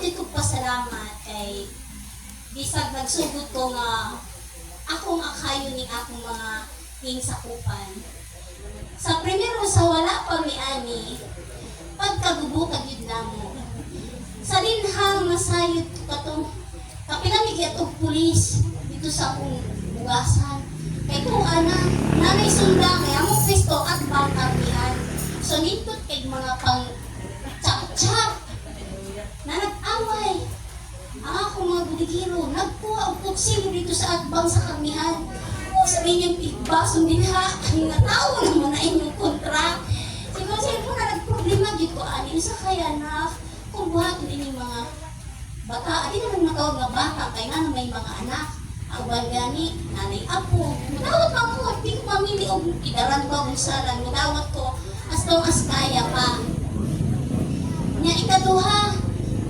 dito pasalamat kay bisag nagsugod ko nga akong akayo ning akong mga hingsakupan. Sa primero sa wala pa mi ani, pagkagubutag yun namo. Sa dinhang masayod ko katong kapilamig atong pulis dito sa akong bugasan. Kay kung nanay sunda kay among Kristo at bangkapian. So nindot kay mga pang chap-chap na nag-away. Ang akong mga budigiro, nagkuha og tuksilo dito sa atbang sa kamihan. O sabi niyang pigbasong dinha, ang natawa naman na inyong kontra. Siguro po na nagproblema dito ko, anin sa kaya na kung buhat din yung mga bata. Di naman nakawag nga bata, kaya nga na may mga anak. Ang gani, nanay apo. Madawat pa ko, di ko mamili o idaran ko ang salan. Madawat ko, as long as kaya pa. Nya ikaduha,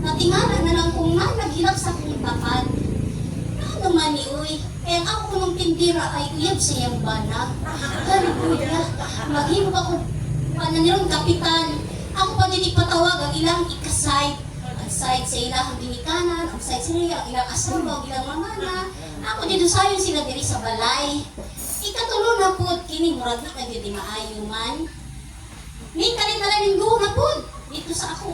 natingala na lang kung naghilap sa kong tapat. Ano man ni uy, kaya ako nung tindira ay uyab siyang banag. Halibuya, maghimog ako pananirong kapitan. Ako pa din ipatawag ang ilang ikaside. Ang side sa ilang binikanan, ang side sa ilang asawa, ang ilang mamana. Ako dito sayon sila diri sa balay. Ikatulo na po, kini murag na kayo di maayo man. May kalit-alanin go na po, dito sa ako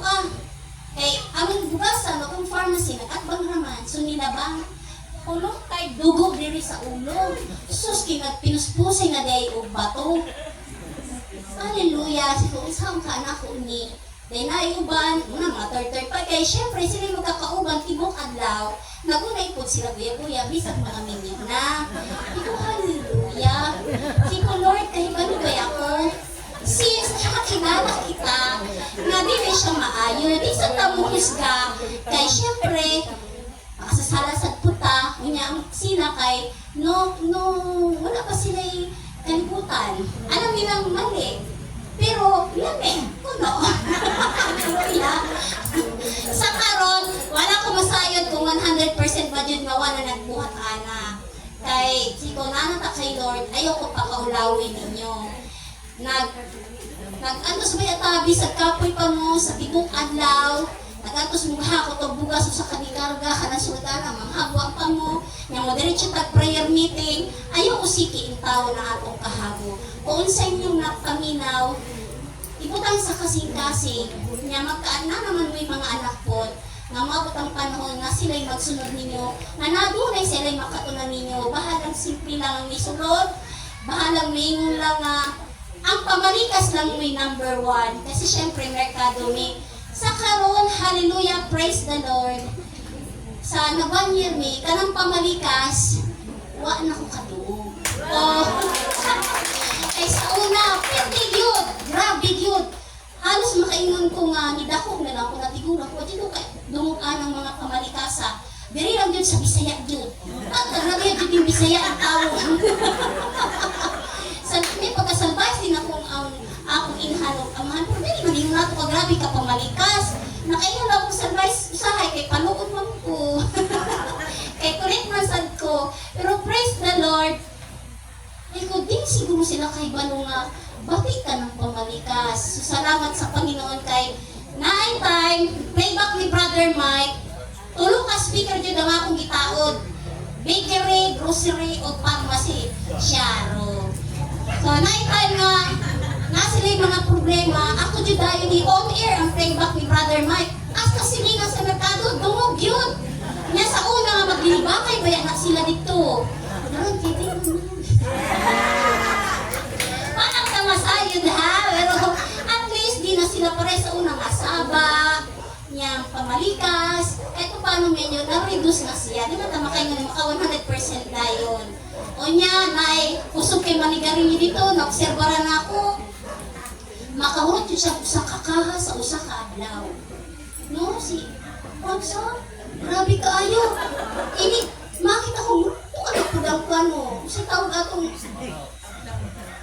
Kay aming bugasan, akong pharmacy, nag-atbang naman, so nilabang. Kulong kay dugog diri sa ulo. Sus, kinag pinuspusay na day o bato. Hallelujah, kung isang kaanak ko ni. Dahil naiuban, mga third pa. Kaya syempre, sila magkakauban, tibok adlaw. Nagunay po sila buya-buya, bisag mga minyo na. Ito, hallelujah. Siko Lord, kahit ano ba ako? Sis, nakakilala kita na di na siya maayo, di sa tamuhis ka. Kaya syempre, makasasala sa puta, ang sila kay, wala pa sila'y kalibutan. Alam nilang mali, pero lami, kuno. Sa karon, wala ko masayod kung 100% ba yun nga wala nagbuhat anak. Kay, siko nanata kay Lord, ayoko pa kaulawin ninyo. Nag-antos ba yatabi sa kapoy pa mo sa tibok adlaw, nag-antos mo hakot o bugas o sa kanikarga ka na sultana, manghabwa pa mo, yung mo diretso tag-prayer meeting, ayaw ko siki yung tao na atong kahabo. Kung sa inyong napaminaw, ibutang sa kasing-kasing, niya magkaan na naman mo yung mga anak po, nga mabot ang panahon na sila'y magsunod ninyo, na nadunay sila'y makatunan ninyo, bahalang simple lang ang isulod, bahalang maingon lang ang pamalikas lang may number 1. Kasi syempre, merkado may. Sa karon, hallelujah, praise the Lord. Sa na 1 year may, kanang pamalikas, wa na ko katuog. Ay sa una, pwede yun. Grabe yun. Halos makaingon ko nga, nidakog na lang ko, natigura ko. Dito kay dumukan ng mga pamalikasa. Diri lang yun sa Bisaya yun. At grabe yun yung Bisaya ang tao. May pagkasalbay din akong inhalog amahan. Pero dili man yung nato grabe ka pamalikas. Nakailan akong salbay usahay kay panuod man ko. Kay kulit man sad ko. Pero praise the Lord. Ay ko din siguro sila kay balo nga bati ka ng pamalikas. So, salamat sa Panginoon kay naay time, playback ni Brother Mike. Tulong ka speaker dyan ang akong gitaod. Bakery, grocery, o pharmacy. Sharo. So, naitay nga, sila yung mga problema, ako dyan tayo ni on-air ang playback ni Brother Mike. Hasta sila nga sa merkado, dungog yun. Niya sa una nga maglilibakay, kaya na sila dito. Parang kiti parang tamasayod ha, pero at least di na sila pare sa unang asaba, niyang pamalikas. Eto paano medyo, na-reduce na siya. Di ba tama kayo nga maka 100% na yun. O niya, nay, kusog kay manigarilyo dito, naobserbaran na ako. Makahurot yun siya sa kakaha sa usa ka adlaw. No, si Pagsa, grabe ka ayo. Ini, makita ko, anak ko daw ka no. Kasi tawag atong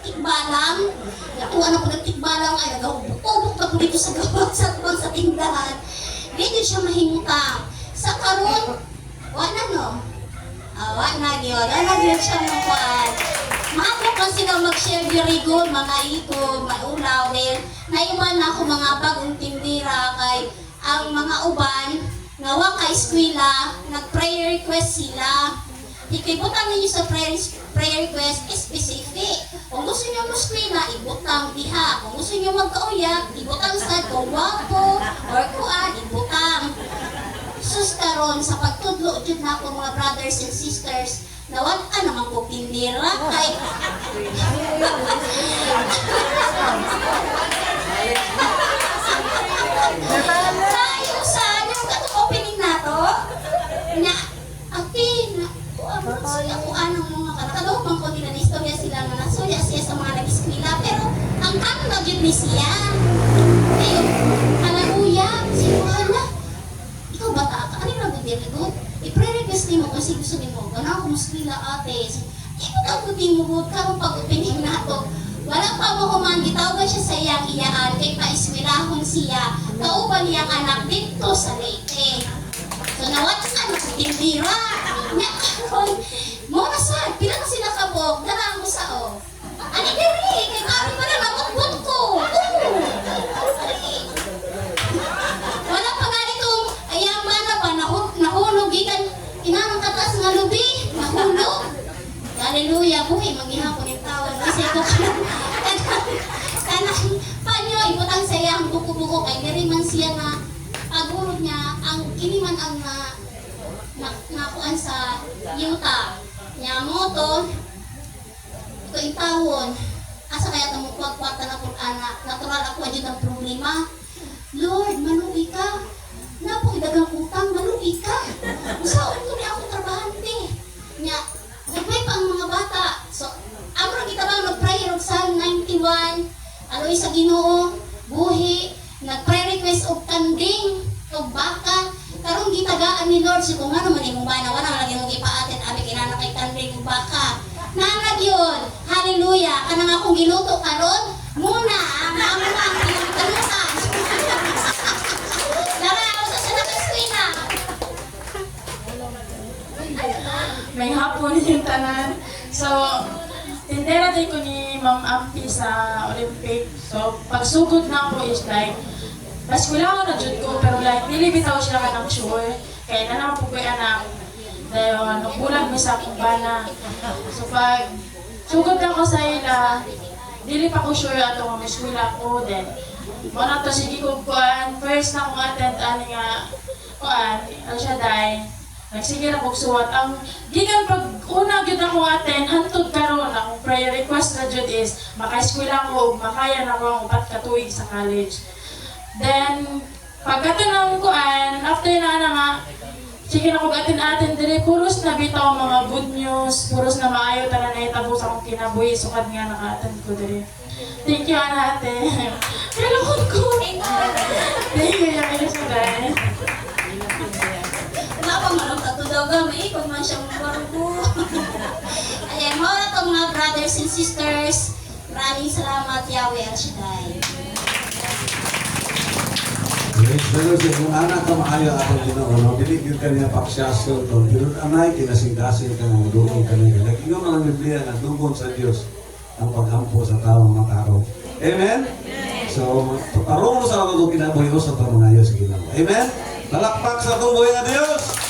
tikbalang. Natuan ako ng tikbalang, ay nag-ubok na po dito sa gawag sa tindahan. Dito siya mahimutang. Sa karon, wala no. Wala yun siya makuhaan. Maako kasi daw mag-share very good, mga ito, maulaw. Naiwan na ako mga bagong tindira kay ang mga uban, nawa ka eskwela, nag-prayer request sila. Ikibutang ninyo sa prayer request specific. Kung gusto niyo mo eskwela, ibutang diha. Kung gusto niyo magkauyak, ibutang sa kung wapo or kuan, ibutang. Sus karon sa pagtudlo jud na ako mga brothers and sisters, nawag ka naman ko tindira kay tayo sa yung katong opening nato na ati na suya ko anong mga katalo man ko nila na istorya sila nga nasuya siya sa mga nag-eskwela pero ang ano na gyud ni siya ayun halaluya siguro na ikaw bata ka ano na gud diri gud i-pre-request nimo kasi gusto nimo ganaw ko eskwela ate imo ang gud mo gud karon pag opening nato wala pa mo human gitawagan siya sa iyang iyaan kay paeskwelahon siya kauban niyang anak dito sa Leyte. So nawat ka na tindira. Nya karon mo na sa pila na sila kabog dara mo sa o. Ani diri kay kami pa na mabot ko. Wala pa ganitong ayang mana pa nahulog gikan inanong katas nga lubi nahulog. Hallelujah buhi maghihapon yung tawag kasi ko kanang panyo ibutang sa iyang buko-buko kay diri man siya na pagulog niya ang kiniman ang nakuan sa yuta niya moto ito yung tawon asa kaya tamukwag-kwata na kung anak natural ako dyan ang problema Lord maluwi ka napong dagang utang maluwi ka usaon ko niya ako trabahante niya nagpay pa ang mga bata so amro kita ba nag-pray og Psalm 91 aloy sa Ginoo buhi nag-pray request og kanding og baka karong gitagaan ni Lord si kung ano man imong bana wala lagi mo gipaaten abi kinana kay kanding og baka nanag yun hallelujah kanang akong giluto karon muna ang amo ang iyong kalutan dara ako sa eskwela may hapon yung tanan. So, tindera din ko ni Ma'am Ampi sa Olympic. So, pagsugod na ako is like, baskwila ko na jud ko, pero like, dili bitaw siya ka ng sure. Kaya na naman po ko anak. Dahil, nung bulag mi sa akong bana. So, pag sugod na ko sa ila, dili pa ko sure ato ang eskwela ko. Then, muna to sige ko kuan. First na kong attend, ani nga, kuan, ano siya dahil, nagsige na kong suwat. Ang gigan pag una gyud ako attend hantod karon akong prayer request na jud is maka-eskwela ko ug makaya na ko ang upat ka tuig sa college. Then pagkato na ko after na nga sige na kog atin diri puros na bitaw mga good news, puros na maayo tanan nahitabo sa akong kinabuhi sukad nga naka-attend ko diri. Thank you ana ate. Kalungkot ko. Thank you ya sa dai. Kenapa malam satu daga maikot man siya mabarugo. Ayan, mo na to mga brothers and sisters. Maraming salamat Yahweh El Shaddai. Praise the Lord. Kung anak ka maayo ako Ginoo, diligid ka niya paksyaso to. Pero anay kinasing-dasing ka ng dugong ka niya. Nag-ingon ang Biblia na dugon sa Diyos ang paghampo sa taong makaro. Amen? So, tarong mo sa ako itong kinabuhi sa taong ngayon sa Ginoo. Amen? Lalakpak sa itong buhay na Diyos!